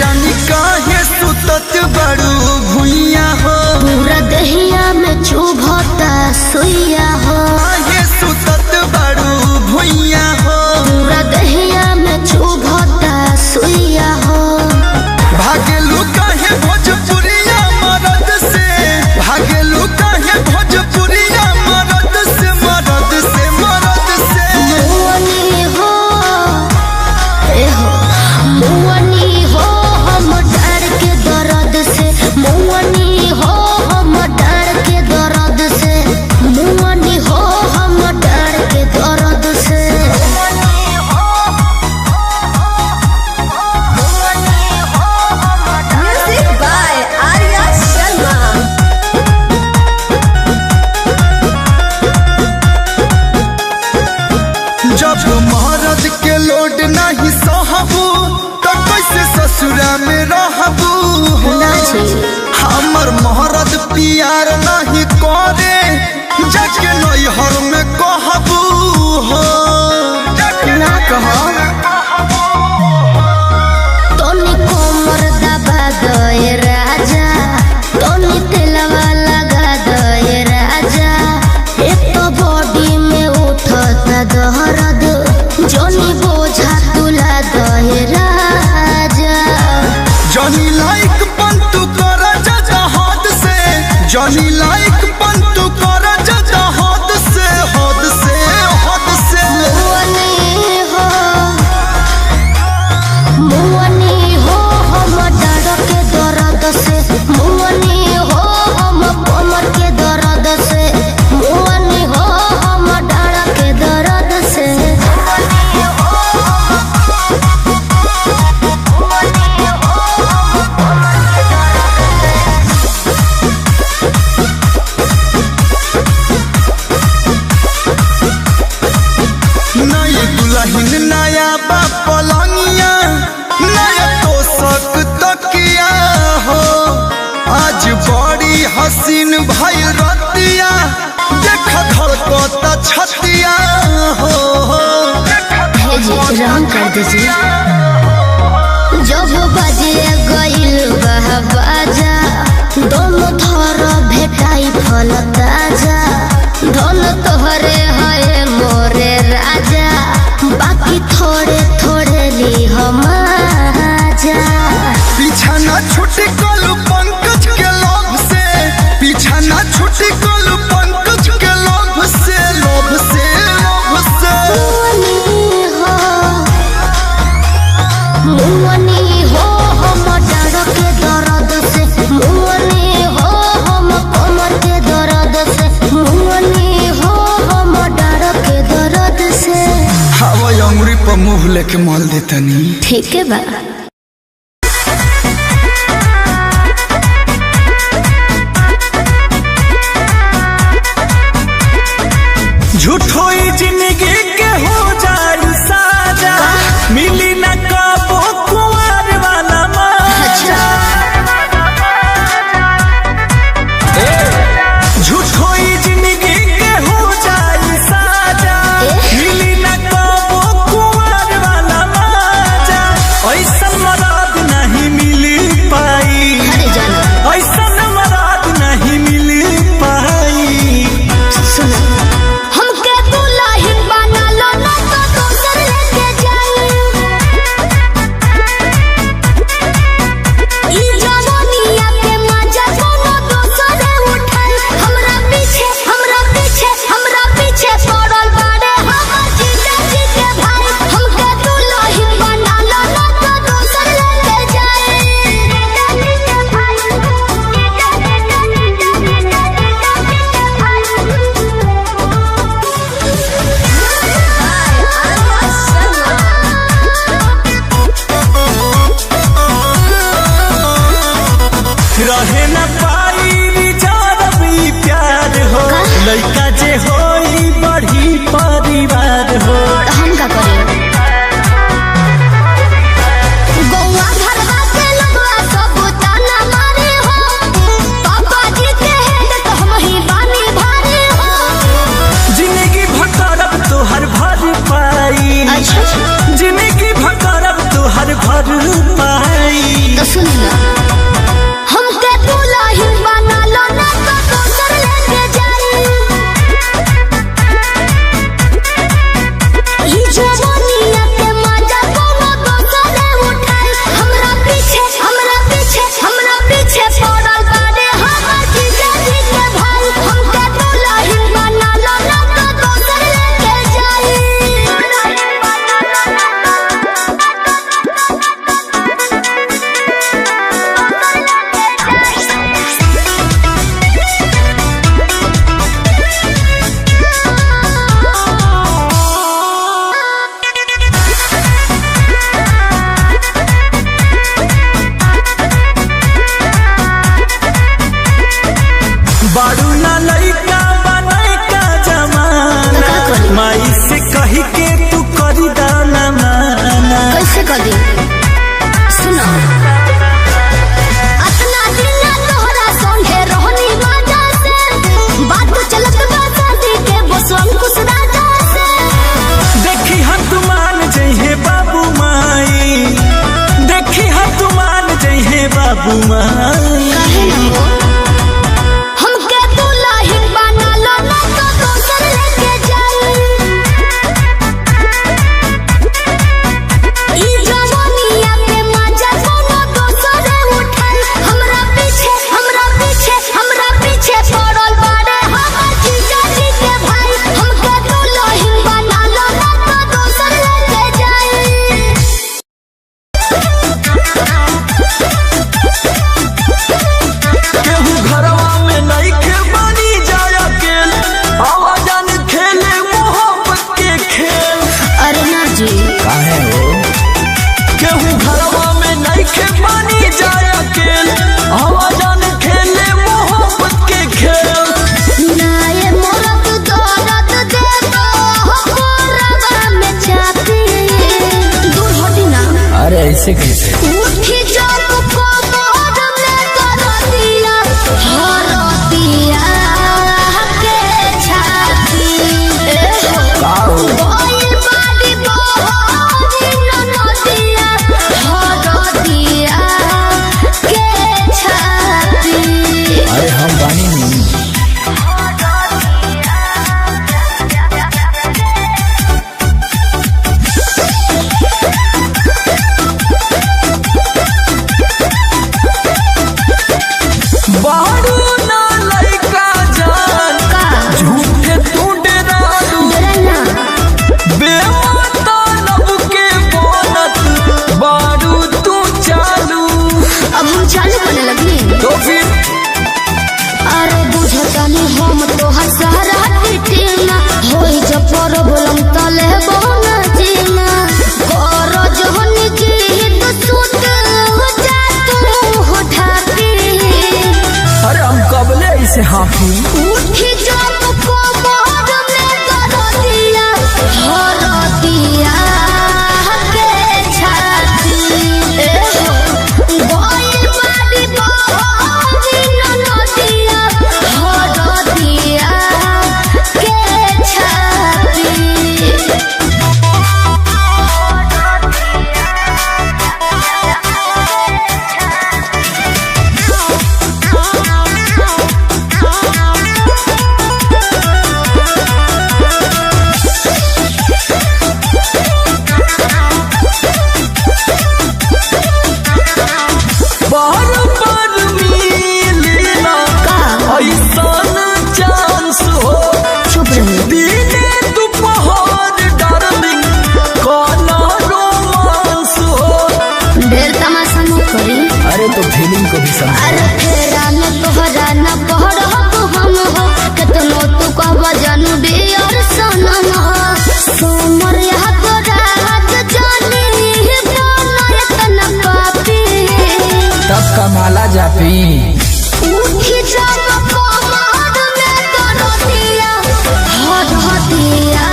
रानी काहे सुतत बड़ू भुइया हो, पूरा दहिया में चुभता सुइया हो। काहे सुतत बड़ू भुइया हो, पूरा दहिया में चुभता सुइया हो। भागेलू काहे भोजपुरिया मरद से, भागेलू काहे भोजपुरिया मरद से, मरद से, मरद से। मुअनी हो ए हो, मुअनी हो हम डर के दर्द से, मुअनी हो हम डर के दर्द से, मुअनी हो हम डर के दर्द से। Music by Arya Sharma. जब महाराज के लोड नहीं सहबू तो कैसे ससुरा में रहबू हो। हमर महाराज प्यार नहीं करे जाके नैहर में कहबू हो। ना कहो तोनी कोमर दबा दे राजा, तोनी तेलवा लगा दे राजा। एक तो बॉडी में उठता दर्द, जोनी बोझा तुला दे राजा। जॉनी लाइक पंतु कर जा हद से, जॉनी लाइक पंतु कर जा हद से, हद से, हद से। मुअनी हो, मुअनी हो हम डर के दर्द से, मुअनी हो हम कमर के दर्द से, मुअनी हो हम डर के दर्द से। नई दुल्हन नया पलंगिया, नया तोशक तकिया हो। आज बड़ी हसीन भई रतिया, देख धड़कता छतिया हो। भेजी रंग कर दीजिए। जब बजे गईल बह बाजा, दोनों थर भेटाई फल ताजा। धन तोहरे है मोरे राजा, बाकी थोड़े थोड़े ली हम आजा। पीछा न छुटी कलू पंकज के लोभ से, पीछा न छुटी कलू पंकज के लोभ से, लोभ से, लोभ से। मुअनी हो, मुअनी हो हम डर के दर्द से, मुअनी हो हम कमर के दर्द से, मुअनी हो हम डर के दर्द से। हवा अंगुरी पर मुँह लेके मल देतनी। ठीक है बा। झूठो ही जिंदगी के हो जाए साजा, मिली न कबो कुंवर वाला मजा। झूठो ही जिंदगी के हो जाए साजा, मिली न कबो कुंवर वाला मजा। ऐसा मराद नहीं मिली पाई, अरे जाना ऐसा मराद नहीं मिली पाई। सुनो, हमके दुल्हन बना लो ना तो दूसर लेके जाई। कर दी। सुनो अपना दिन तोहरा संगे रोहनी मजा से बात चलत बा शादी के बसवन कुछ राजा से। देखी हम तुमान जइहे बाबू माई, देखी हम तुमान जइहे बाबू माई। कहे न हो हमके दुल्हन बना लो ना तो दोसर लेके जाई। ई जवानिया पे मजा कोनो दोसर उठाई। हमरा पीछे पड़ल बाड़े हमर जीजा जी के भाई। हमके दुल्हन बना लो ना तो दोसर लेके जाई। केहू घरवा में नइखे बनी जाय अकेल, आवाजन खेले मोहब्बत के खेल। अरे ना जी काहे हो केहू घरवा में नइखे बनी जाय अकेल, आवाजन खेले मोहब्बत के खेल। नाये मोरत दौलत देबो कोरवा में चापी। दूर हटी ना अरे ऐसे कैसे उठी जब कोमर में करतिया हरतिया के छाती। ए हो बोल बाड़ी बोहरी ननदिया हरतिया के छाती। अरे हम बानी नहीं। बारू ना लइका जान का झूठे तू डरालू, डरना बेमतलब के बोलत बारू तू चालू। अब हम चालू करने लगी। तो फिर अरे बुझतानी हम तोहर सहारा टीना होई जब पर बोलम तले बोना जीना कर जोहन जी तो सुत हो जा तू हो ढाकी। अरे हम कबले इसे हाफी उठी जब कोमर में करतिया हरतिया के छाती। ए हो बोल बाड़ी बोहरी ननदिया हरतिया के छाती। बार बार मिलेला का ऐसन चांस हो, चुप रही दिने दोपहर डार्लिंग काना रोमांस हो। ढेर तमाशा न करी। अरे तो फीलिंग को भी समझ। अरे फेरा न तोहरा न पहर हो हम हो केतनो तू कहबा जानू डियर सनम हो। सोमर यह तोरा हाथ जानी बनय तना पापी। तब कमाला जापी उठी जब कोमर में करतिया हरतिया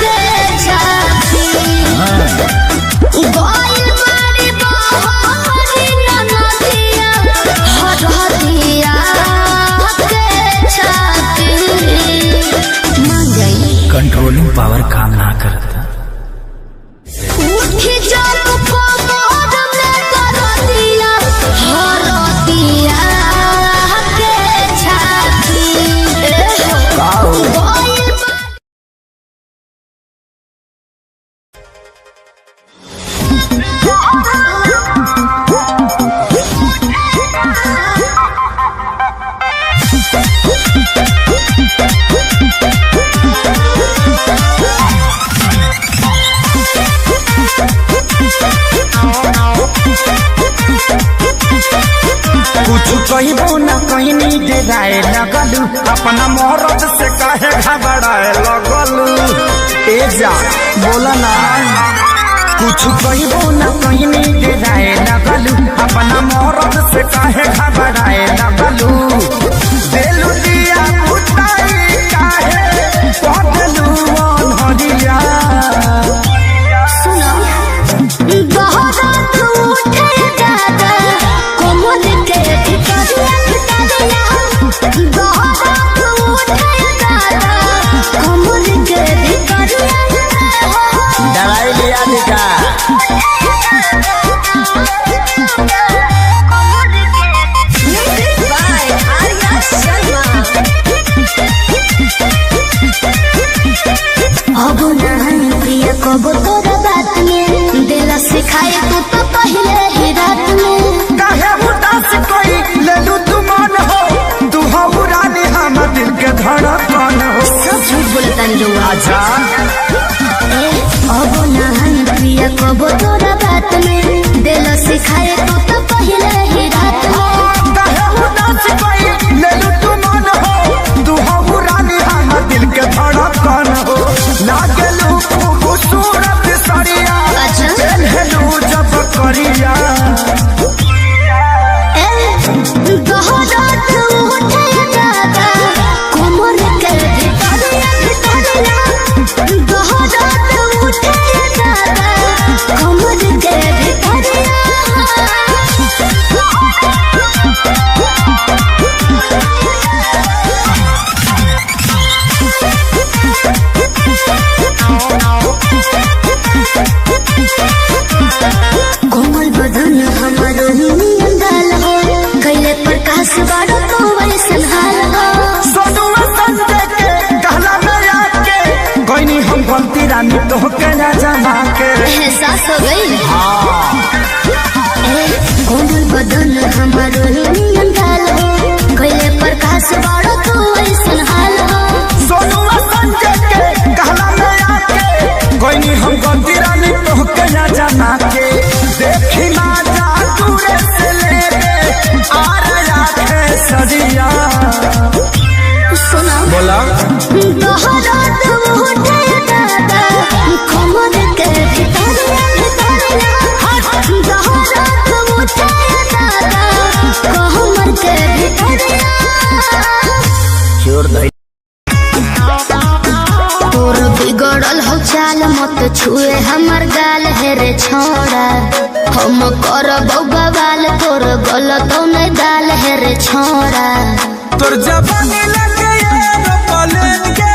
के छाती। गोइल बाड़ी बोहरी ननदिया हरतिया के छाती। मान गई कंट्रोलिंग पावर काम ना करता। उठी जब कोमर में करतिया हरतिया के छाती। ए हो गोइल कुछ कहिबो न कहनी डेराए लगलू, अपना मोहरत से काहे घबराए लगलू। ए जा बोला ना कुछ कहिबो न कहनी डेराए लगलू, अपना मोहरत से काहे घबराए लगलू। देलू दिया बुताई काहे पहलू अनहरिया। सुनो दहरात उठे दादा कोमल के भितरिया दहरात उठे दादा कोमल के भितरिया दवाई लिया निका Music by Arya Sharma. अब नहीं प्रिय कब तोरा बात में दिल सिखाए तू तो पहले ही रात में काहे उदास कोई ले लू तू मन हो तू हो रानी हम दिल के धड़कन हो सब झूठ बोलता नहीं लोग आजा अब नहीं प्रिय कब तोरा बात में दिल सिखाए तू तो पहले ही रात में काहे उदास कोई ले लू तू मन हो तू हो रानी हम दिल के धड़कन हो लागलू खूबसूरत सरिया अच्छा। चलू जब करिया दहरात उठे दादा कोमल के भितरिया दहरात उठे दादा कोमल के भितरिया कोमल बदन हमारो नियन गाल हो कैले प्रकाश बाड़ो तो वैसन हाल हो सोनुआ संजय के गहला में आके कोई नहीं हम गलती रानी तो के ना जमा के एहसास हो गई कोमल बदन हमारो नियन गाल हो कैले प्रकाश बाड़ो तो वैसन हाल हो सोनुआ संजय के गहला में आके कोई नहीं हम गलती रानी तो के ना जमा के देखी ना जा दूर से ले आ रहा है सदिया सुना बोला दहरात उठे दादा कोमल के भितरिया दहरात उठे दादा कोमल के भितरिया तोर बिगड़ल हो चाल मत छुए हमर गाल है रे छोड़ा हम करब बवाल तोर गलत में दाल है रे छोड़ा तोर जवानी लगे यार पलन के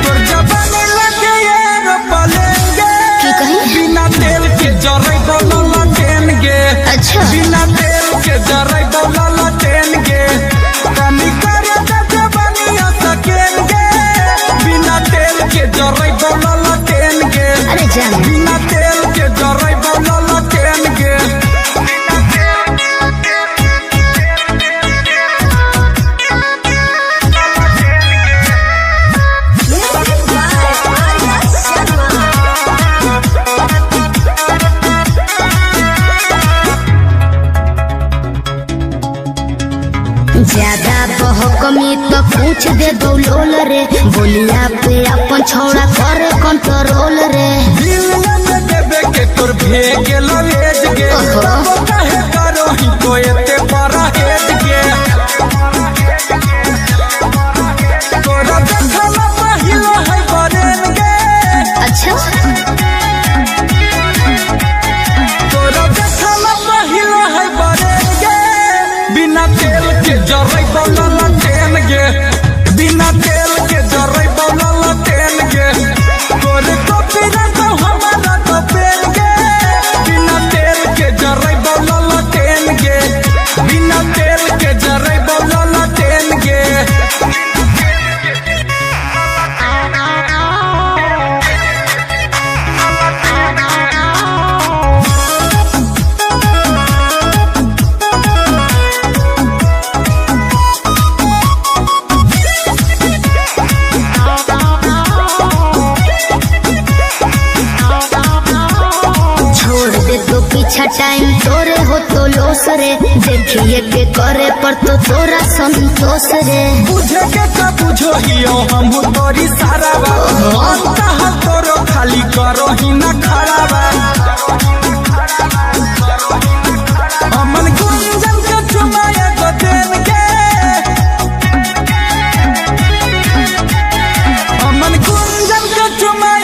तोर जवानी लगे यार पलन के की कही बिना तेल के जरै बोला टेन गे अच्छा बिना तेल के जरै बोला टेन गे कमी करे त जवानिया सकेन गे बिना तेल के जरै बोला टेन गे अरे जान बिना तेल के जरै बोला टेन गे Music by Arya Sharma. ज्यादा बहकमी तो पूछ दे दौलोल रे बोलिया पे अपन छोड़ा कर कंट्रोल रे दिल में देबे के तोर भेगे लवेज गे ओहो। तब काहे करो ही तो एते बड़ा हेज गे तोरा देखला पहिलो है बरेन गे अच्छा तोरा देखला पहिलो है बरेन गे बिना तेल के जरै बोला टेन गे बिना तेल के जरै बोला टेन गे तोरे कॉपी रख हमारा तो पेन गे बिना तेल के जरै बोला टेन गे बिना तेल के जरै बोला टेन गे छोड़ दे तो पीछा टाइम तोरे हो तो लोस रे देखिए के करे पर तो तोरा संतोष रे बुझे के का बुझो हियो हम तोरी सारा बा अंतः तोरो खाली करो ही ना खड़ा बा अमन गुंजन के चुमाया को देन के अमन गुंजन के चुमा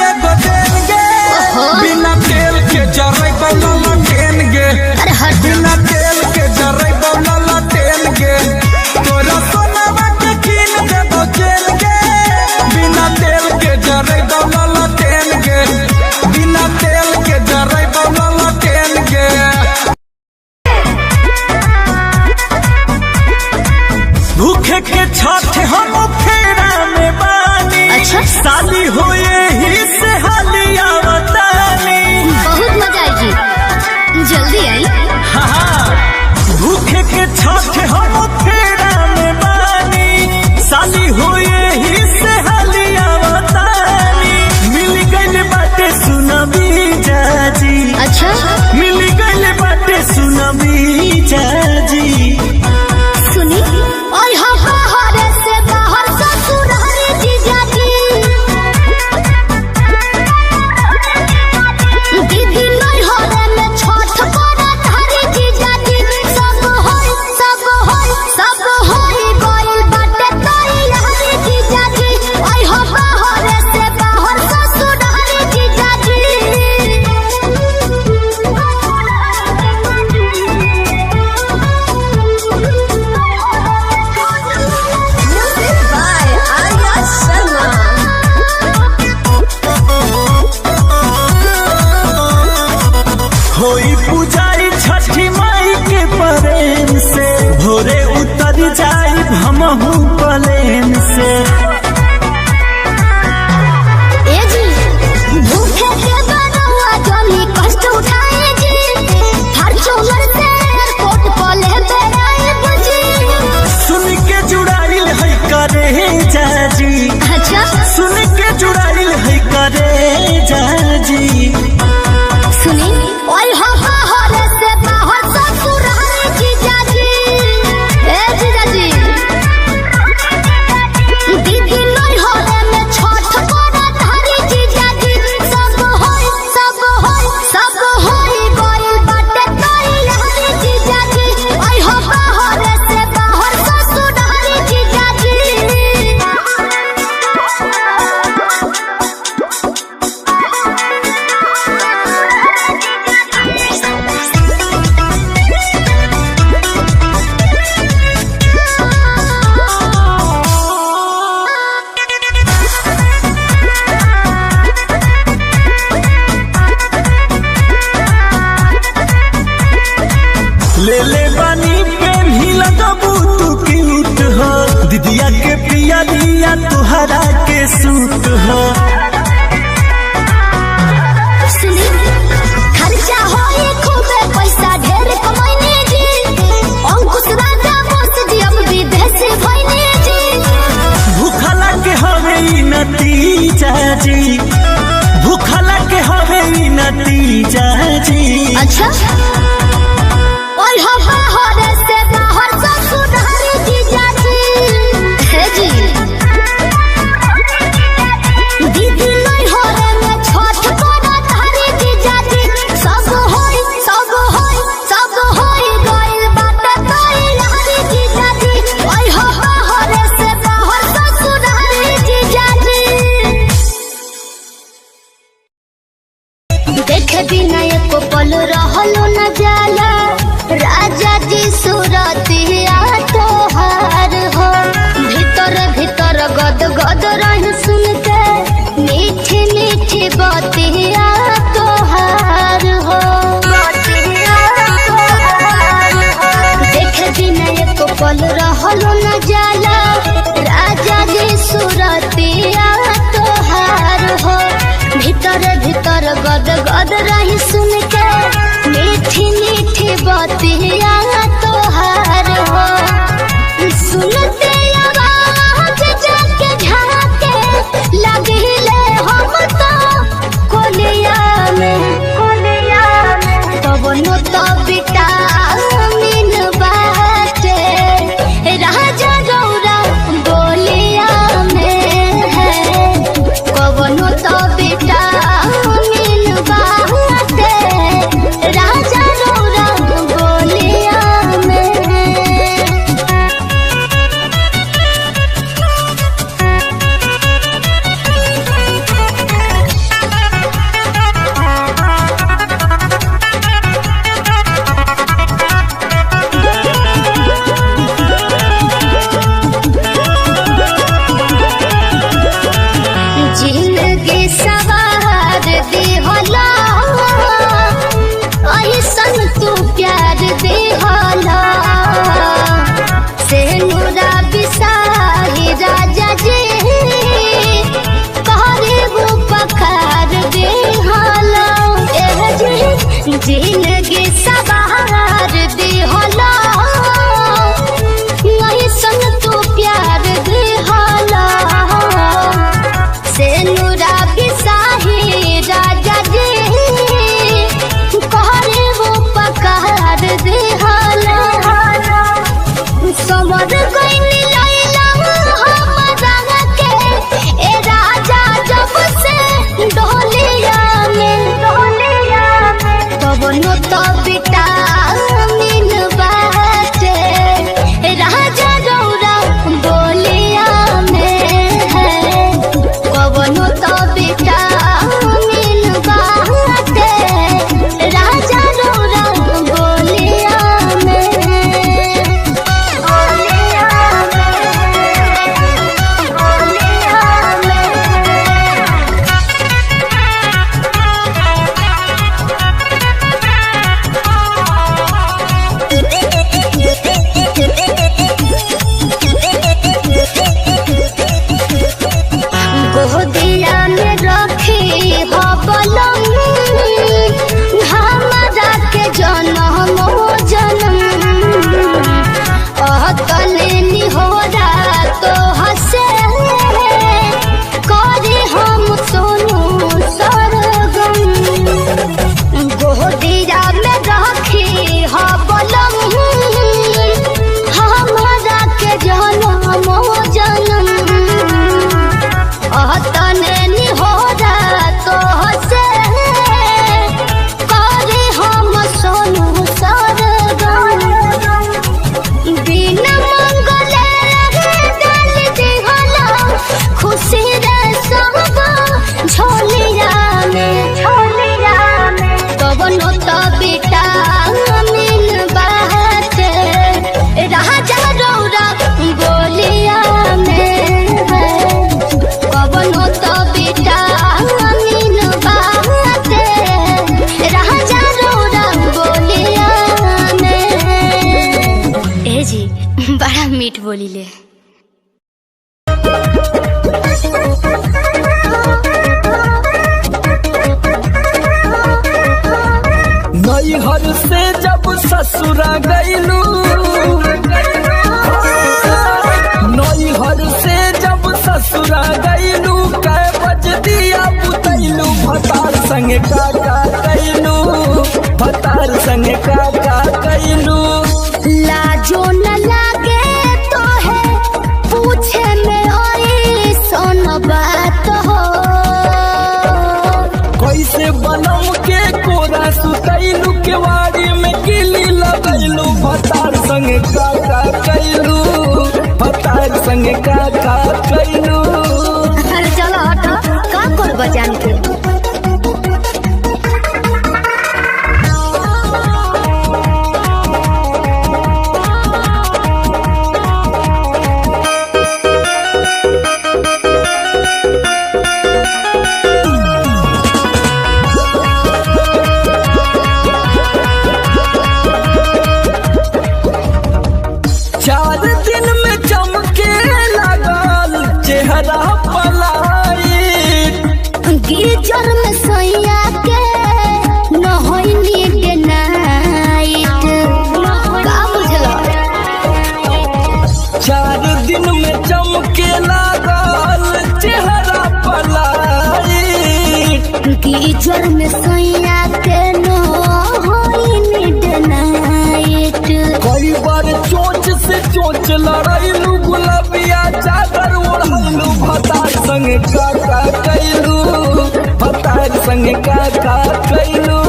जी, भूखला के हवे ई नतीजा जी। अच्छा और हमारे से बाहर ससुरारी जीजा जी है जी। दीदी नहीं हो रे मैं छठ करा धारी जीजा जी। सब होई गइल बाटे तैयारी जीजा जी। और हमारे से बाहर ससुरारी जीजा जी। देखे बिना एको पल रहलो न जाला राजा जी सुरतिया तोहार हो। भीतर भीतर गद गद रही सुन के मीठी मीठी बतिया तोहार हो। देखे बिना एको पल रहलो न जाला राजा जी सुरतिया तोहार हो। भीतर भीतर गद गद रही सुन के मीठी मीठी बतिया तोहार हो। सुनते आवाज जाके झाके लगिले हम तो कोलिया में कवनो तो विटामिन बाटे राजा गौरा बोलिया में है। कवनो तो विटामिन बाटे राजा गौरा बोलिया में। जिंदगी सवार दिहला ऐसन तू प्यार दिहला से नूरा बिसाही राजा जी। कहरे पखार दिहला जिंदगी सवार दिहला ऐसन तू प्यार दिहला से नूरा बिसाही राजा जी। कहरे पखार दिहला समर गइनी लैला हमरा के ए राजा जब से डोलिया में कवनो तो विटामिन बाटे राजा गौरा बोलिया में है। कवनो तो विटामिन बाटे राजा गौरा बोलिया गोदिया में रखी हो बलम हमरा के जन्म तले निहोरा तो हसे करे हम सोनू सरगम। गोदिया में रखी हो बलम हमरा के जन्म तने निहोरा तो हसे करे हम सोनू सरगम। बिना मंगले दिल दिहला खुशी रे सब झोलिया में कवनो तो विटामिन बाटे राजा गौरा बोलिया में है। कवनो तो विटामिन बाटे राजा गौरा बोलिया में। ए जी बड़ा मीठ बोली ले। नैहर से जब ससुरा गइलू, नैहर से जब ससुरा गइलू कै बज दिया फतार संगे का कैलू फतार संगे का कैलू। लाजो न लागे तो है पूछे में ओए सोन बात हो। कैसे बनम के कोरा सुतैलू केवाड़ी में किली लगैलू फतार संगे का कैलू फतार संगे का कैलू। अरे चलो हटो का कर बजान के। चार दिन में चमके लगल चेहरा पलाई। गीजर में सैया के न होई नीड नाइट का बुझलो। 4 दिन में चमके लगल चेहरा पलाई। गीजर में सैया के न होई नीड नाइट। कई बार चोंच से चोंच लड़ैलू गुलाबिया चादर ओढ़लू फतार संगे का कैलू फतार संगे का कैलू।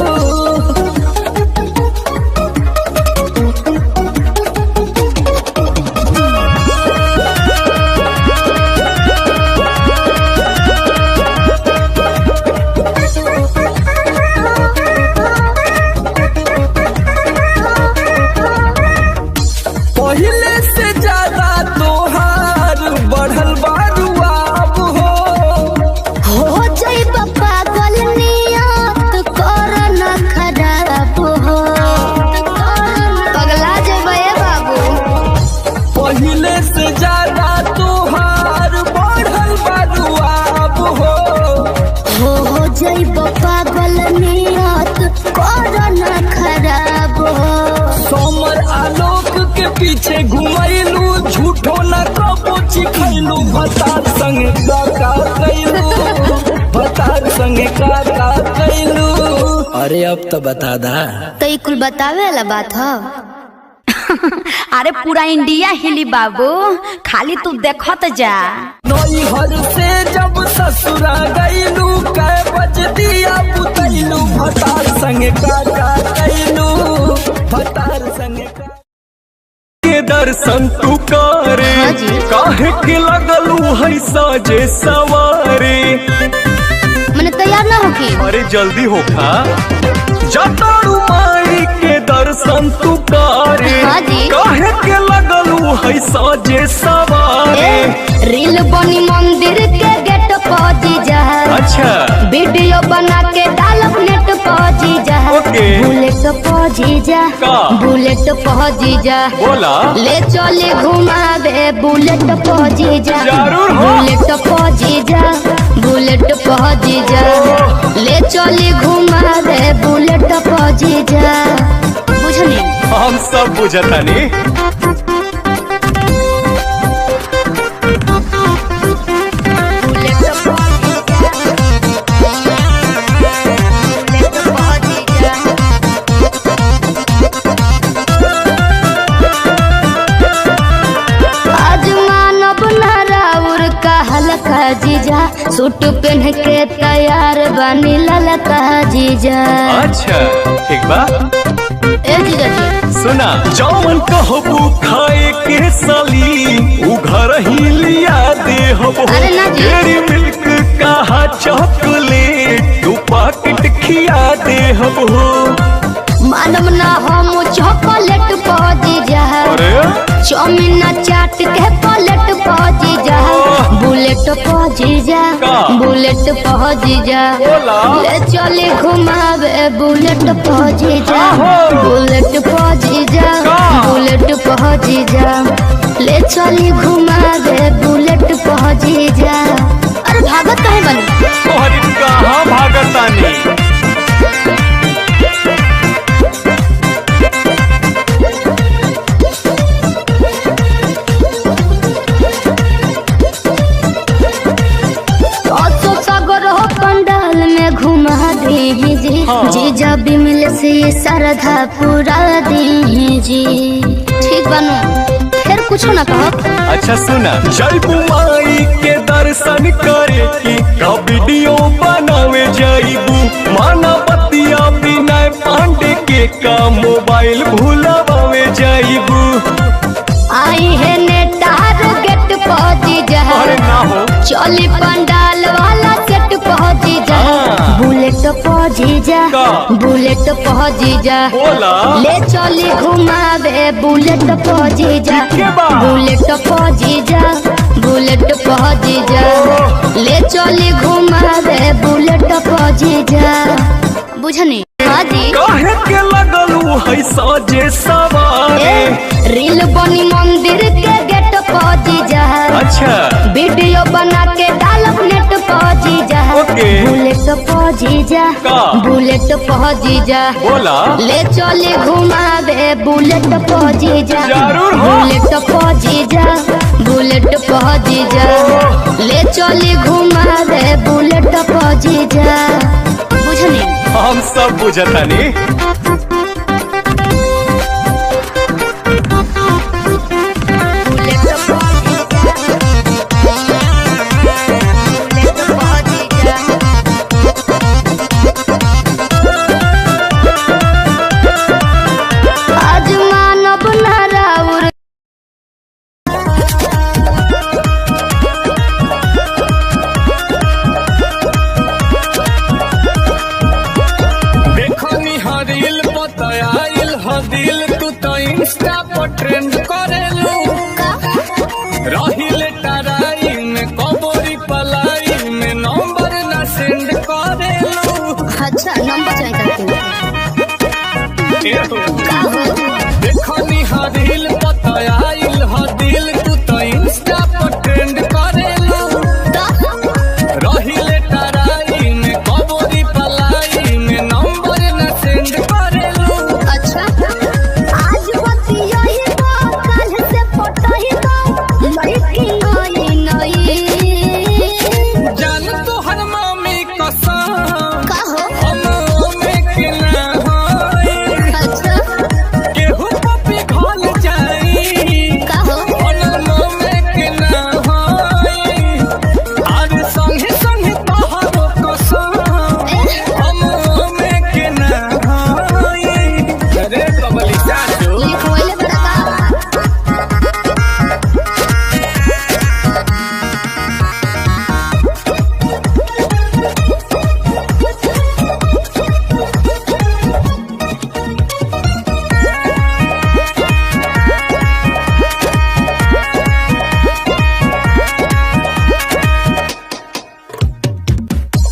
पहले से ज्यादा तोहार बढ़ल बारुआब हो जाइब पागल नियत कर न खराब हो। पगला जेबे बाबू। पहले से ज्यादा तोहार बढ़ल बारुआब हो जाइब पागल नियत कर न खराब हो। समर आलोक के पीछे घुमैलू झूठो न कबो चिखैलू फतार संगे का कैलू फतार संगे का कैलू। अरे अब तो बता दा। तो ई कुल बतावे वाला बात हो। अरे पूरा इंडिया हिली बाबू, खाली तू देखत जा। नैहर से जब ससुरा गईलू कै बज दिया बुतैलू फतार संगे का कैलू फतार संगे के दर्शन तू करे। हाँ जी। काहे के लगलू है साजे सवारे। मैंने तैयार ना होगी। अरे जल्दी होखा जतारू माई के दर्शन तू करे। हाँ जी। काहे के लगलू है साजे सवारे। रील बनी मंदिर के गेट पहुंची जा। अच्छा वीडियो बना के डालब नेट पहुंची जा। ओके। बुलेट पहुंची जा का? बुलेट पहुंची जा। बोला ले चले घुमावे बुलेट पहुंची जा। जरूर हो। बुलेट पहुंची जा बुलेट पहुंची जा। ले चले घुमावे बुलेट पहुंची जा। बुझनी हम सब बुझतानी। जीजा सूट पहन के तैयार बनी ललका जीजा। अच्छा ठीक बा। ए जीजा जी सुना जौन कहबू खाए के साली उ घर ही लिया दे हबो। अरे ना जी। डेरी मिल्क कहा चॉकलेट दू पैकेट खिया दे हबो। मानव ना हम चॉकलेट पहुंची जा। चाउमीन चाट के प्लेट पहुंची जा। बुलेट पहुंची जा का? बुलेट पहुंची जा। बोला। ले चले घुमावे बुलेट पहुंची जा। आहो। बुलेट पहुंची जा का? बुलेट पहुंची जा। ले चले घुमावे बुलेट पहुंची जा। अरे भागत काहे बनी। तोहरी कहाँ भागतानी। हाँ। जीजा भी मिले से ये श्रद्धा पूरा दी जी। ठीक बनू फिर कुछ ना कहो। अच्छा सुना, जयबू माई के दर्शन करे की का वीडियो बनावे जाइबू, माना बतिया विनय पांडे के का मोबाइल भूलावे जाइबू। आई है नेटारो गेट पहुंची जा, अरे ना हो चली पंडाल वाला सेट पहुंची जा। हाँ। बुलेट पहुंची जा, का? बुलेट पहुंची जा, बोला ले चली घुमावे बुलेट पहुंची जा, के बा? बुलेट पहुंची जा, बुलेट पहुंची जा, ले चली घुमावे बुलेट पहुंची जा। बुझनी हाँ जी। काहे के लगलू है साजे सवारे। रील बनी मंदिर के गेट पहुंची जा, अच्छा वीडियो बना के डालब नेट पहुंची जा। ओके। बुलेट पहुंची जा, का? बुलेट पहुंची जा, बोला ले चले घुमावे बुलेट पहुंची जा। जरूर हो। बुलेट पहुंची जा, बुलेट पहुंची जा, ले चले घुमावे बुलेट पहुंची जा। बुझनी हम सब बुझतानी। आज मानव नाराउर देखनी हरील बताइल हदिल, तू तो इंस्टा पर ट्रेंड करेलू। रहिले टराई में कबोरी पलाई में नंबर ना सेंड करेलू। अच्छा नंबर चाहिए देखनी हरील बताइल हदिल, तू तो इंस्टा पर ट्रेंड करेलू। रहिले टराई में कबोरी पलाई में नंबर ना सेंड करेलू। अच्छा आज बती यही तो कल से फोटो ही तो लड़की नई नई जान तो हर मामी कसम कहो। हम में के ना होई, अच्छा केहू पपी घोल जाई। कहो। हम में के ना होई, आज संगे संगे तोहरो कसम हम में के ना होई। अरे कबली सासू लिखवाइले बड़ा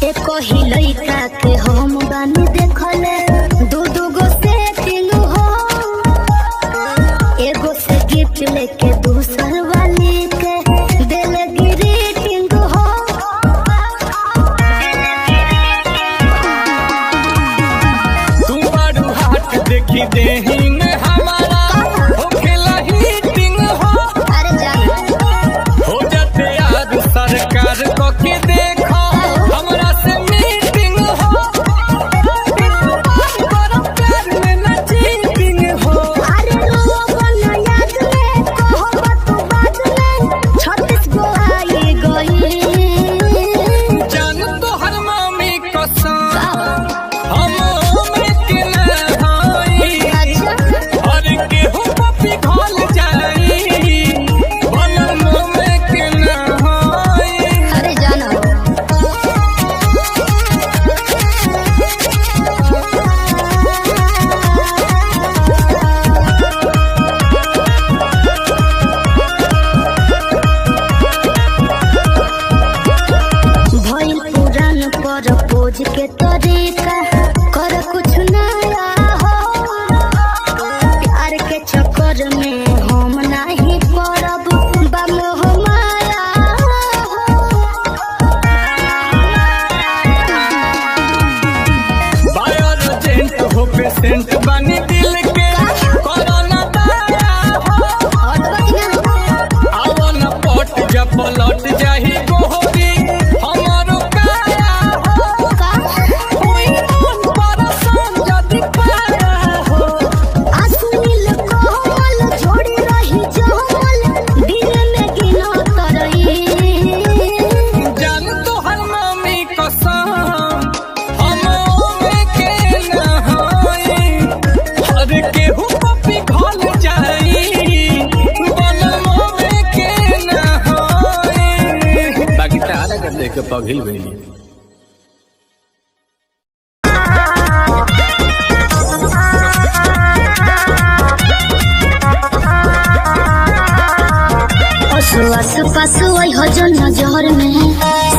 एको ही लइका के हम बानी देखले, दू दू गो सेटिंग हो। एगो से गिफ्ट लेके दूसर वाली के दिल ग्रीटिंग हो। तू बारू हाथ देखी देही में हमारा होखेला हीटिंग हो। अरे जान हो जाते यार सरकार को के देखो हमरा से मीटिंग हो। बड़ा प्यार में ना चीटिंग हो। अरे लोगन याद में कहो तू बात में 36 गो आई गई। जान तो हर मामी कसम हम में के ना होई, अच्छा और केहू पपी घोल जाई। बनम में के ना होई। अरे जाना भइल पुरान पर पोज के तरीका कर कुछ नया हो। प्यार के चक्कर में हम नहीं पड़ब बम हमारा बायोजेंट हो पेशेंट बनी दिल के कोरोना दाया हो। आओ न पट जब पलट जाही गोहरी हमारो काया हो। कोई मन पर देख के पगहिल गई। आस पास वही हो जो नजर में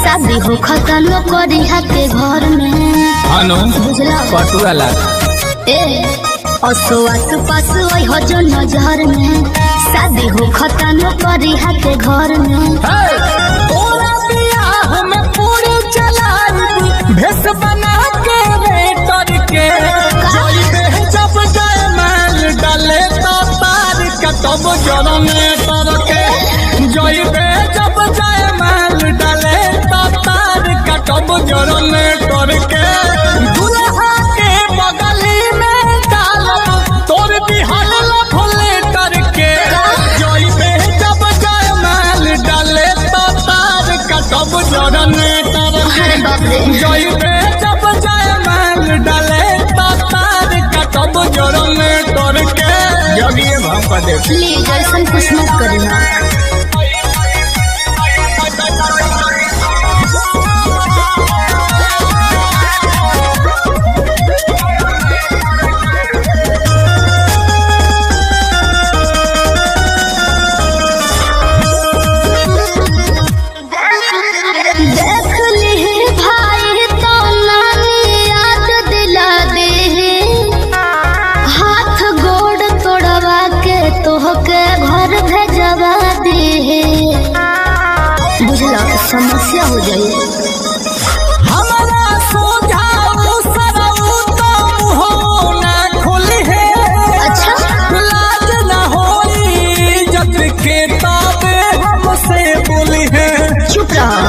शादी हो खत्म करी के घर में हानो बुझला पटुआ ला आस पास वही हो जो नजर में शादी हो खत्म करी के घर में तोरा बियाह में पूरी चलाई भेस बना के वेटर के जइबे जब जयमाल डाले तो तार कटब जड़ में तर के जइबे जब जयमाल डाले तो तार कटब जड़ में तर के दुल्हा के बगली में डालब तोर बिहार भोले तर के जइबे जब जयमाल डाले तो तार कटब जड़ में तर के जइबे जब जयमाल डाले तो तार कटब जड़ में तर के जगिए भाव का देख प्लीज ऐसा कुछ मत करना। देख ली भाई तो नानी याद दिला दे हाथ गोड़ तोड़वा के तोहके घर भेजवा दे बुझला समस्या हो जाए हमारा सोझाऊ सरऊ तो मुहो ना खुली है अच्छा लाज न होई जब के ताबे हमसे बोली है चुप रहा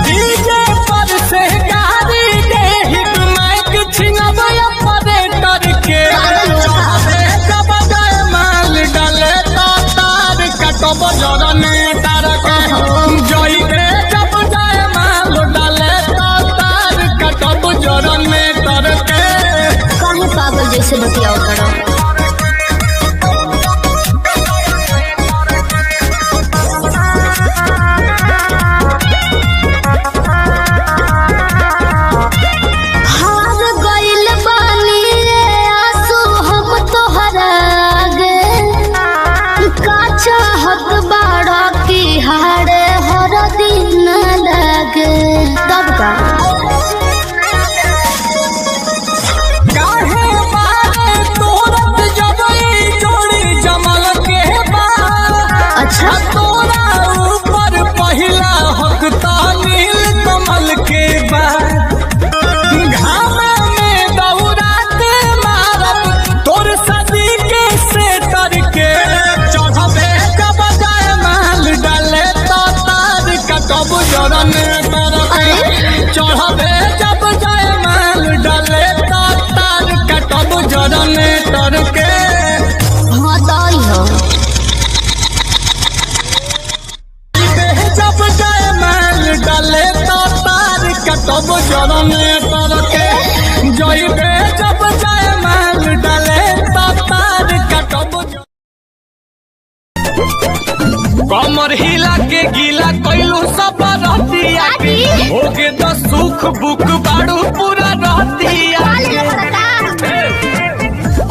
डीजे पर से गाड़ी दे हिट माइक छिनब ऑपरेटर के चाहे जब जयमाल डाले तो तार कटब जड़ में तार के जइबे जब जयमाल डाले तो तार कटब जड़ में तार के काहे पागल जैसे बतियाओ करो हार गइल बानी रे आंसू हम तोहरा आगे का चाहत बाड़ा की हारे हर दिन लगे तब का काहे बारे तोरत जबई जोड़ी जमल के बा अच्छा तोरा ऊपर पहिला हक नील कमल के बा घाम में दौरात मारब तोर सदी के सेटर के चढ़बे जब जयमाल डाले तो तार कटब जड़ में तर के चढ़बे जब जयमाल डाले तो तार कटब जड़ में तर के हाँ दाई हो जब जयमाल डाले तो तार कटब जड़ में तर के जइबे जब जयमाल डाले तो तार कटब कमर हिला के गीला कैलू सब रहतिया के होगे तो सुख बुक बाड़ू पूरा रहतिया के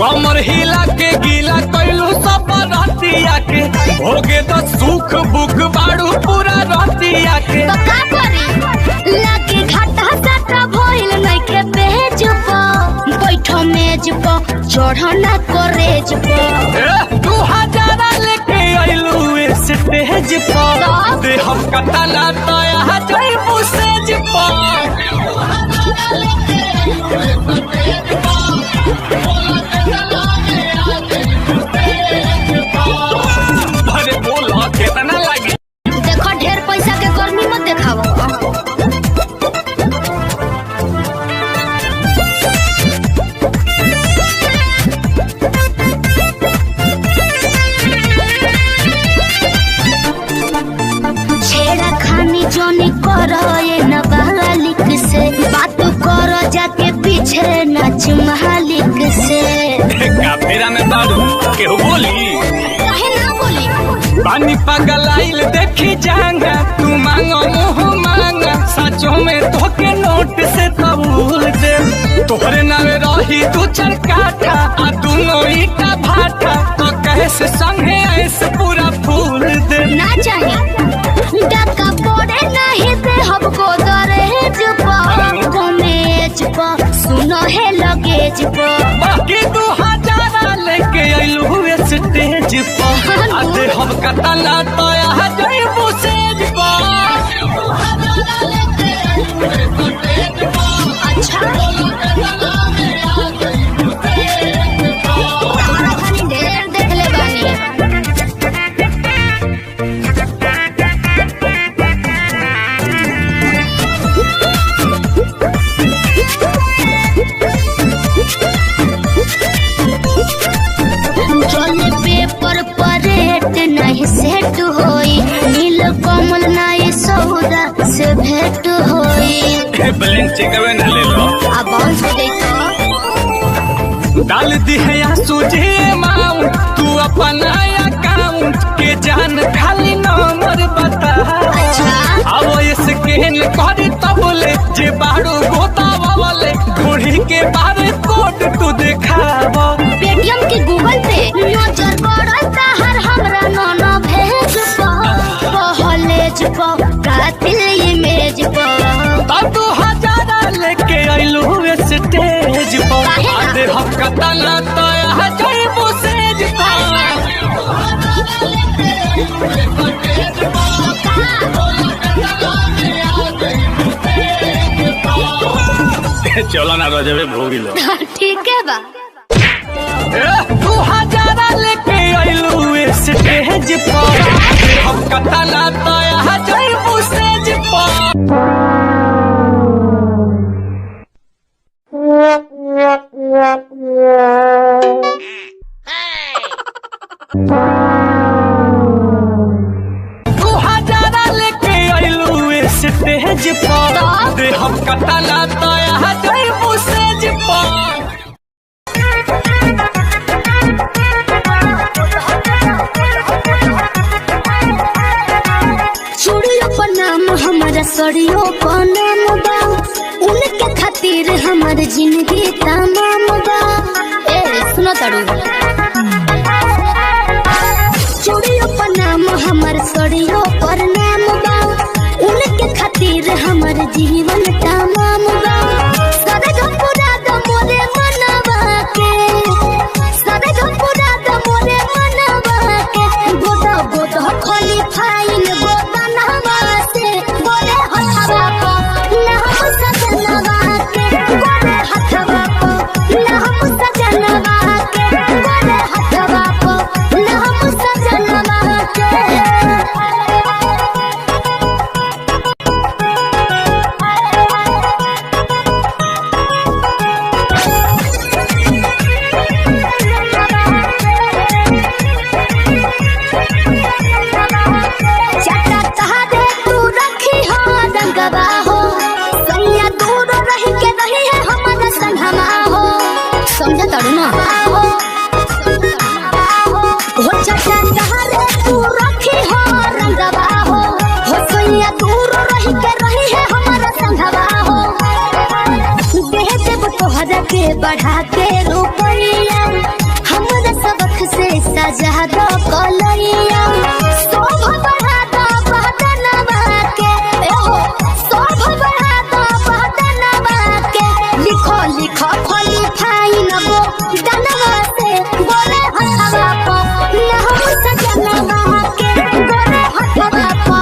कमर हिला के गीला कैलू सब रहतिया के होगे तो सुख बुक बाड़ू पूरा रहतिया के तो का करी लाके घाटा साटा भइल नइखे पेज प बैठो मेज प चढ़ना करेज प 2000 लेके आइलू स्टेज पर दे हम कतला तया जइबू सेज पर अरे बोल कितना लगी देखो ढेर पैसा के गर्मी मत देखाओ छेड़ा खानी जोनी करो ये नाबालिग से बात करो जाके पीछे नाच मालिक से काफेरा में बालू केहू बोली काहे ना बोली पानी पगल आइल देखी जांगा तू मांगो मुँह मांगा सच साचो में तोके नोट से कबूल दे तोहरे नावे रही दू चार काठा आ दुनो ईटा भाटा तो कैसे संगे ऐसे पूरा फूल दे ना चाहे डका पड़े नहीं दे हमको दरहेज पर कमेज पर सुनो है लगेज पर बाकी 2000 लेके आइलू हुए स्टेज पर आधे हम कतला तो आ जाइबू सेज पर अच्छा ढेर देख ले बानी चले पेपर परेट नहीं सेट होई नील कमल नहीं सौदा से भेंट होई ब्लैंक चेक ना ले लो अब बाउंस पे देखो डाल दी है या सूझे माऊ तू अपना अकाउंट के जान खाली नंबर बता अब स्कैन कर तबले जे बाड़ू गोतावा वाले घोड़ी के बारे कोड तू दिखाव पेटीएम के गूगल पे नजर पड़ता हर हमरा नाना भेज पहलेज पर कातिल इमेज पर तब 2000 लेके आइलू हुए स्टेज पर आधे हम कतला तो आ जाइबू सेज चलो ना रजबे भोगी लो ठीक है बा 2000 लेके आइलू स्टेज पर हम कतला तो आ जाइबू सेज पर लेके आइलू स्टेज पर दे हम कतला तो आ जाइबू सेज पर चूड़ियों पर नाम हमारा सड़ियों पर नाम बा उनके खातिर हमार जिंदगी तमाम बा ए सुनो तड़ू चूड़ियों पर नाम हमार सड़ियों पर नाम बा उनके खातिर हमार जीवन तमाम बा सरग पूरा द मोरे मनवा के सरग पूरा द मोरे मनवा के गोदा गोदा खोली फाइल गोदा नवा से बोले हथवा को नाम सजनवा के बोले हथवा को नाम सजनवा के बोले हथवा को नाम सजनवा के चटा तहारे तू रखी हो रंगवा हो कन्या दूर रही के रही है हमारा संगमा हो समझ तड़ू ना हो चटा तहारे तू रखी हो रंगवा हो कन्या दूर रही के रही है हमारा संगवा हो देह देव तोहरा के बढ़ा के रुपैया हमारा सबक से सजा दो कलैया शोभा बढ़ा दो बहदनवा के एहो शोभा बढ़ा दो बहदनवा के लिखो लिखो खोली फाइन गो दनवा से बोले हथवा को नाम सजनवा के बोले हथवा को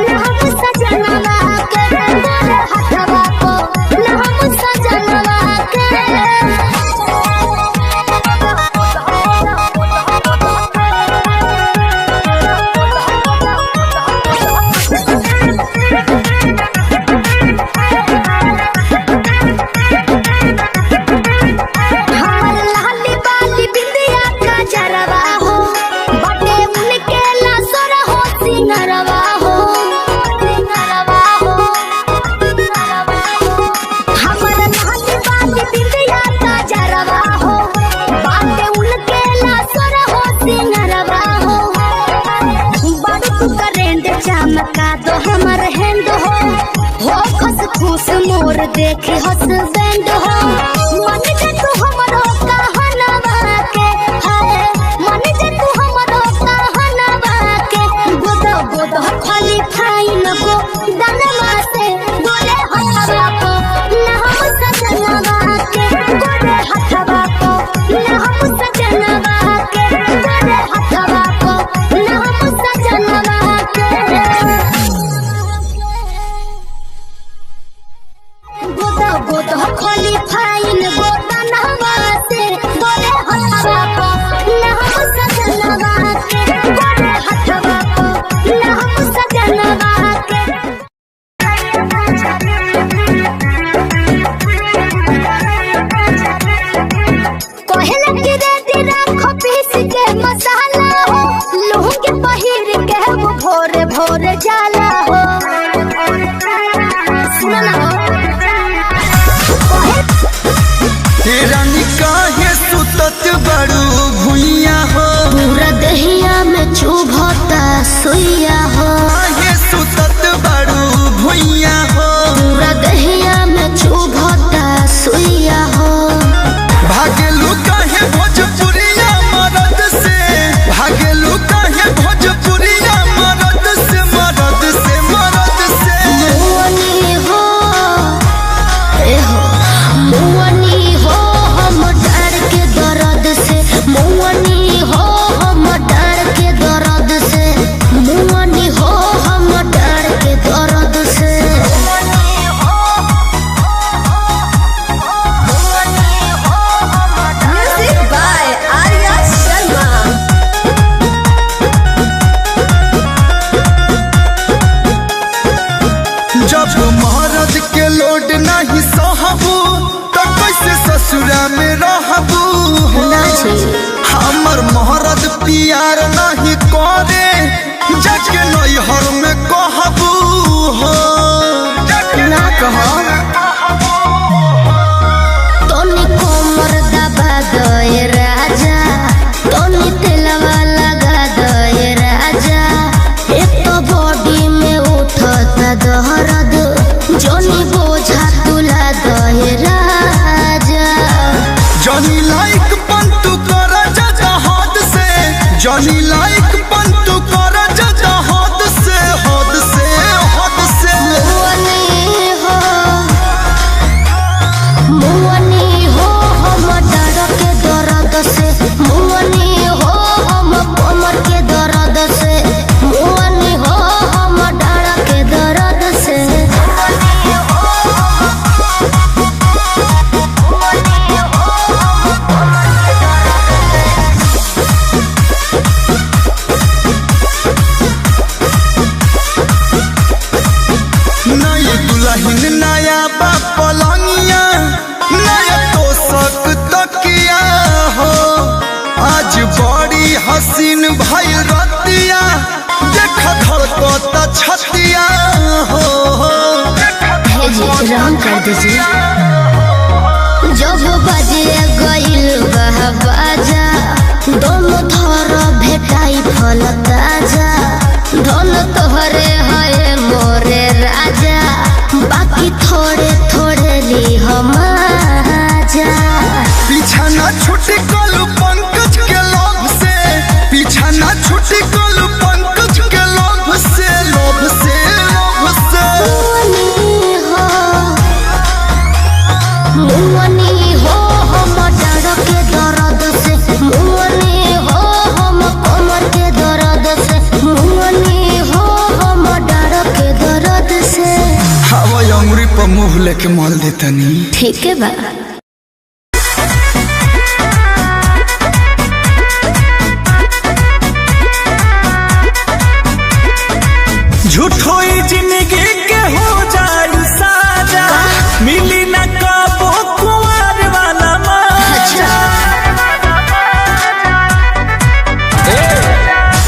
नाम सजनवा के बोले हथवा को नाम सजनवा के देखे हस्बैंड हो मन जे तू हमरो कहनवा के हाय मन जे तू हमरो कहनवा के गोद गोद खाली फाइन को दनवा से बोले हथवा को ना हम सजनवा के बोले हथवा को ना हम सजनवा के बोले हथवा को ना हम सजनवा के गोदा गोदा खाली फाइन गोदा नहवा से बोले हथवा को ना हम सजनवा के बोले हथवा को ना हम सजनवा के कहला कि रेडी राखो पीस के मसाला हो लूंगी पहिर के वो भोरे भोरे जाला हो सुना ना रानी काहे सुतत बड़ू भुइया हो पूरा दहिया में चुभता सुइया हो काहे सुतत बड़ू भुइया हो पूरा दहिया में चुभता सुइया हो भागेलू काहे भोजपुरिया मरद से भागेलू काहे भोजपुरिया मरद से मरद से मरद से मुअनी हो ए हो मुअनी हो हम डर के दर्द से मुअनी हो हम डर के दर्द से मुअनी हो हम डर के दर्द से Music by Arya Sharma. जब महाराज के लोड नहीं सहबू तो कैसे ससुरा में रहबू हमर महाराज प्यार नहीं करे जाके नैहर में कहबू हो ना कहो तोनी कोमर दबा दे राजा तोनी तेलवा लगा दे राजा एक तो बॉडी में उठता दर्द जोनी बोझा तुला दे राजा जॉनी लाइक पंतु कर जा हाथ से जॉनी लाइक पंतु कर जा हाथ से हाथ से हाथ से मुअनी हो हम डर के दर्द से मुअनी हो हम कमर के दर्द से मुअनी हो हम डर के दर्द से नई दुल्हन नया पलंगिया नया तोशक तकिया हो आज बड़ी हसीन भई रतिया देख धड़कता छतिया हो भेजिए रंग कर दीजिए जब बजे गईल बाजा दोनों थर भेटाई फल ताजा धन तोहरे है मोरे राजा बाकी थोड़े थोड़े ली हम आजा पीछा ना छुटी कलू पंकज के लोभ से पीछा ना छुटी कलू पंकज के लोभ से लोभ से लोभ से मुअनी हो हम डर के दर्द से मुअनी हो हम कमर के दर्द से मुअनी हो हम डर के दर्द से हवा अंगुरी पर मुंह लेके माल देतनी ठीक है बा झूठो ही जिंदगी के हो जाई साजा मिली न कबो कुंवर वाला मजा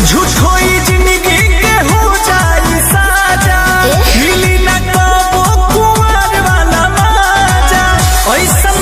झूठो ही जिंदगी के हो जाई साजा मिली न कबो कुंवर वाला मजा ऐसा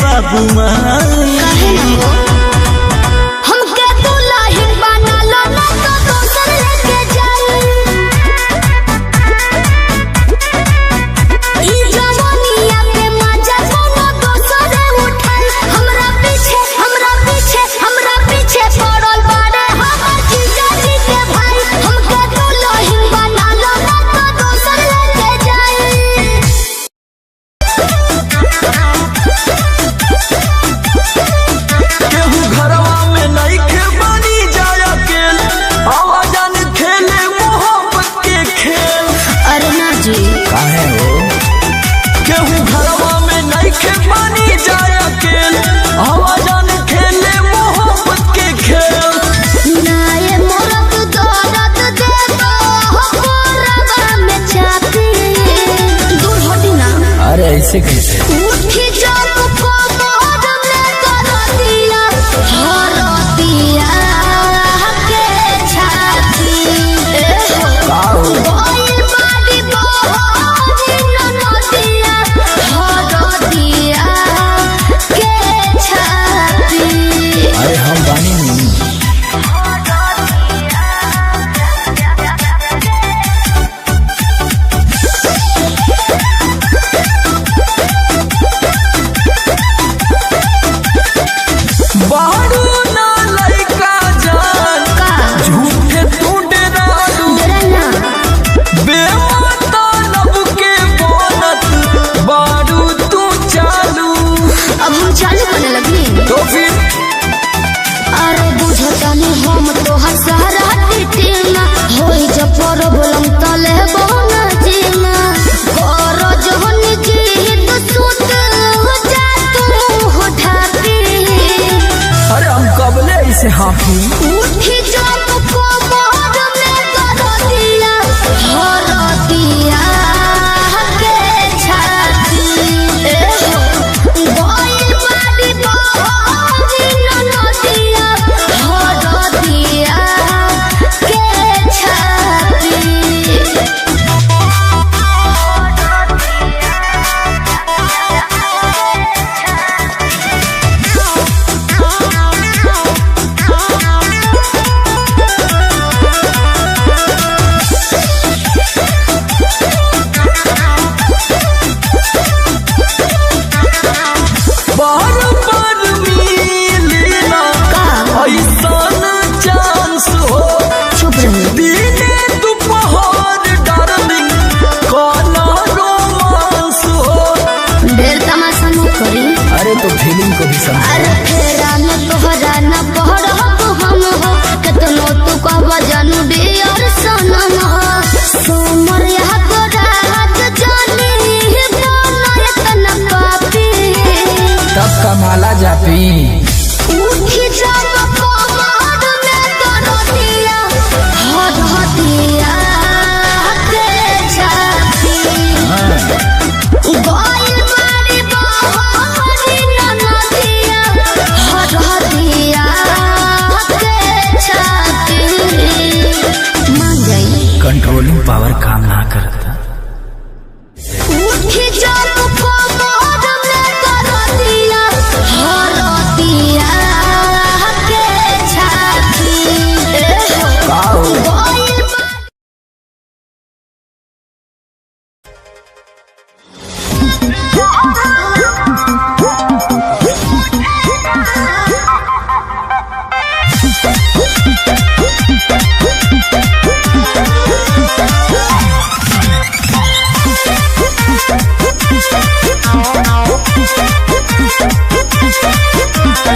बाबू माई। काहे ना हो हमके दुल्हन बना लो ना तो दोसर लेके जाई। ई जवानिया पे मजा कोनो दोसर उठाई। हमरा पीछे पड़ल बाड़े हमर जीजा जी के भाई। हमके दुल्हन बना लो ना तो दोसर लेके जाई। केहू घरवा में नइखे बनी जाय अकेल, आवाजन खेले मोहब्बत के खेल। अरे ना जी काहे हो केहू घरवा में नइखे बनी जाय अकेल, आवाजन खेले मोहब्बत के खेल। नाये मोरत दर्द दे दो कोरबा में चापी। दूर हटी ना अरे ऐसे कैसे उठी जब को मोहर में कर दिया हर दिया के छाती। कोई बाड़ी बोहरी न नदिया हर दिया के छाती। अरे हम बानी नहीं। बारू ना लइका जान का झूठे तू डरालू, डरना बेमतलब के बोनत बारू तू चालू। अब हम चालू करने लगी। तो फिर अरे बुझतानी हम तोहर सहारा टीटीना होई जब प्रॉब्लम तले बोना जीना कर जहन जीत सुत हो जा तू हो ढापी। अरे हम कबले ऐसे हाफी उठी जब को मोहर में कर दिया हर दिया के छाती। गोई बाड़ी बोहरी न नदिया हर दिया के छाती। बार बार मिलना ऐसन चांस हो, चुप रहो दिने दोपहर डार्लिंग काला रोमांस हो। ढेर तमाशा न करी। अरे तो फीलिंग को भी समझ। अरे फेरा न तोहरा न पहर हो हम हो केतनो तू कहबा जानू डियर सनम हो। सोमर यहाँ तो रात जानी बोनर तना पापी। तब कमाला जापी उठी जब कोमर में कर दिया हद दिया के छाती। गोइल बाड़ी बोहरी न नदिया हद दिया के छाती। मान जाई कंट्रोलिंग पावर काम ना करता। उठी जब कोमर में कर दिया हर दिया के छाती। गोइल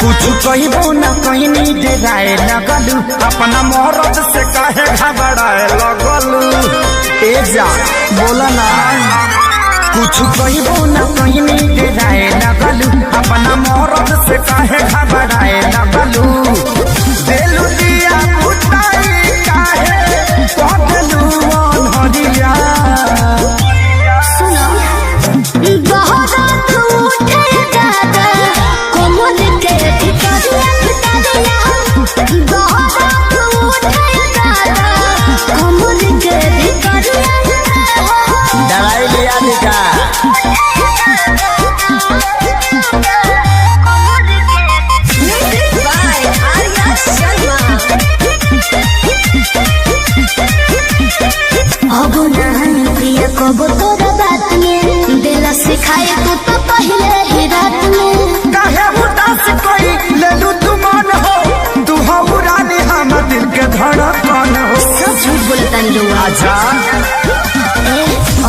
कुछ कहिबो न कहनी डेराए लगलू, अपना मोहरत से काहे घबराए लगलू। ए जा बोला ना कुछ कहिबो न कहनी डेराए लगलू, अपना मोहरत से काहे घबराए लगलू। देलू दिया बुताई काहे कहलू अनहरिया। सुनो बहुत उठे दादा कोमल के भितरिया बहुत उठे दादा कोमल के भितरिया। दवाई लिया निका पहले ही रात में काहे उदास कोई ले लू तू मन हो तू हो रानी हम दिल के धड़कन हो सब झूठ बोलता नहीं रहुआ आजा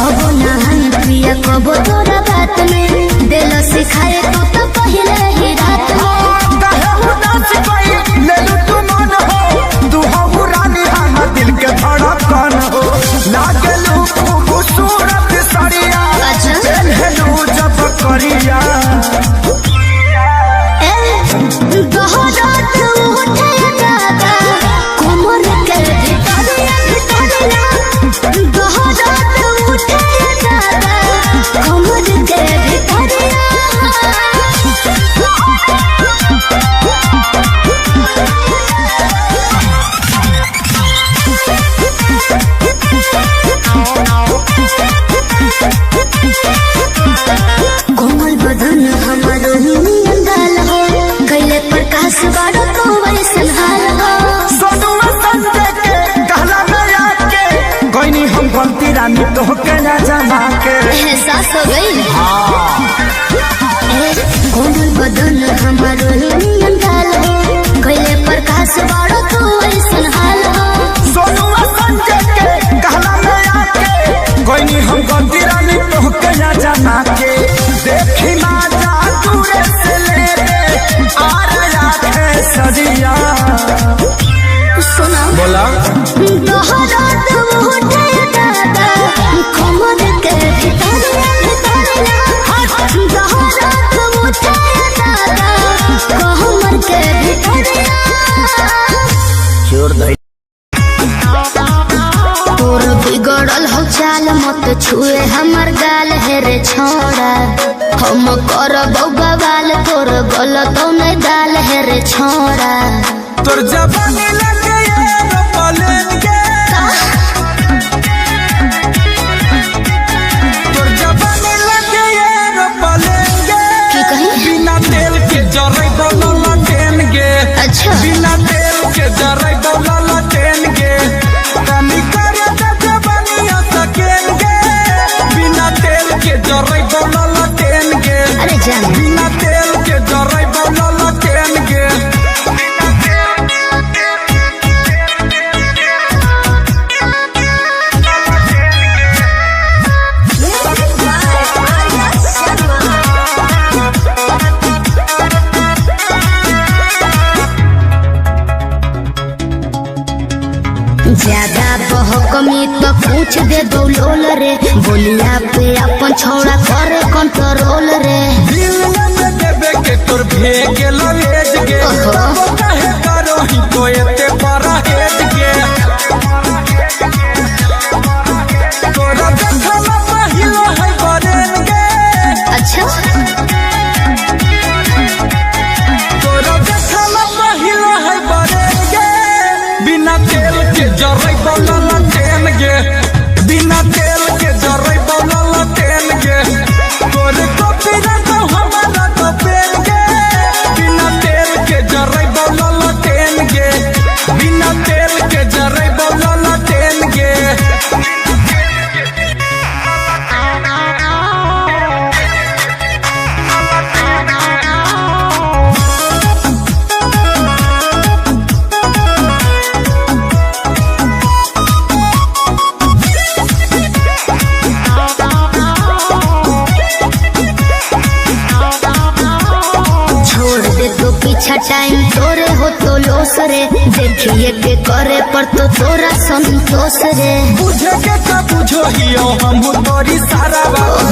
अब नहन पिया कबो तोरा बात में दिल सिखाए तो पहले ही रात में काहे उदास कोई ले लू तू मन हो तू हो रानी हम दिल के धड़कन हो लागलू खूबसूरत सरिया अच्छा हेलू जब करिया गहरात उठे दादा कमर के भितरिया गहरात उठे दादा कमर के भितरिया कोमल बदन हमारो नियन गाल हो कैले प्रकाश बाड़ो तो वैसन हाल हो सोनुआ संजय के कहला में आके कोई नहीं हम गलती रानी तो के ना जमा के एहसास हो गई कोमल बदन हमारो नियन गाल हो कैले प्रकाश बाड़ो तो वैसन हाल हो सोनुआ संजय के कहला में आके कोई नहीं हम गलती रानी तो के ना जमा के देखी ना जा दूरे से ले आ रहा है सदिया सुना बोला गहरात उठे दादा कमर के भितरिया गहरात उठे दादा कमर के भितरिया तोर बिगड़ल हो चाल मत छुए हमर गाल है रे छोड़ा हम करबौ बवाल तोर गलत नहीं दाल है रे छोड़ा तोर जवानी लगे यार पलेंगे तोर जवानी लगे यार पलेंगे की कही बिना तेल के जरै बोला टेनगे अच्छा बिना तेल के जरै बोला टेनगे कमी करे त जवानी सकेंगे बिना तेल के जरै बोला टेनगे अरे जान बिना तेल के जरै बोला टेनगे Music by Arya Sharma. ज्यादा बहकमी तो पूछ दे दो लोल रे बोलिया पे अपन छोड़ा कर कंट्रोल रे दिल में देबे के तोर भेगे ललेज गे ओहो। तब काहे करो ही तो एते बड़ा हेज गे तोरा देखला पहिलो है बरेन गे अच्छा तोरा देखला पहिलो है बरेन गे बिना तेल के जरै बोला टेन गे बिना तेल के जरै बोला टेन गे तोरे कॉपी ना तो हमारा तो पेन गे बिना तेल के जरै बोला टेन गे बिना तेल के जरै बोला टेन गे छोड़ दे तो पीछा टाइम तोरे हो तो लोस रे देखिए के करे पर तो तोरा संतोष रे बुझे के का बुझो हियो हम तोरी सारा बात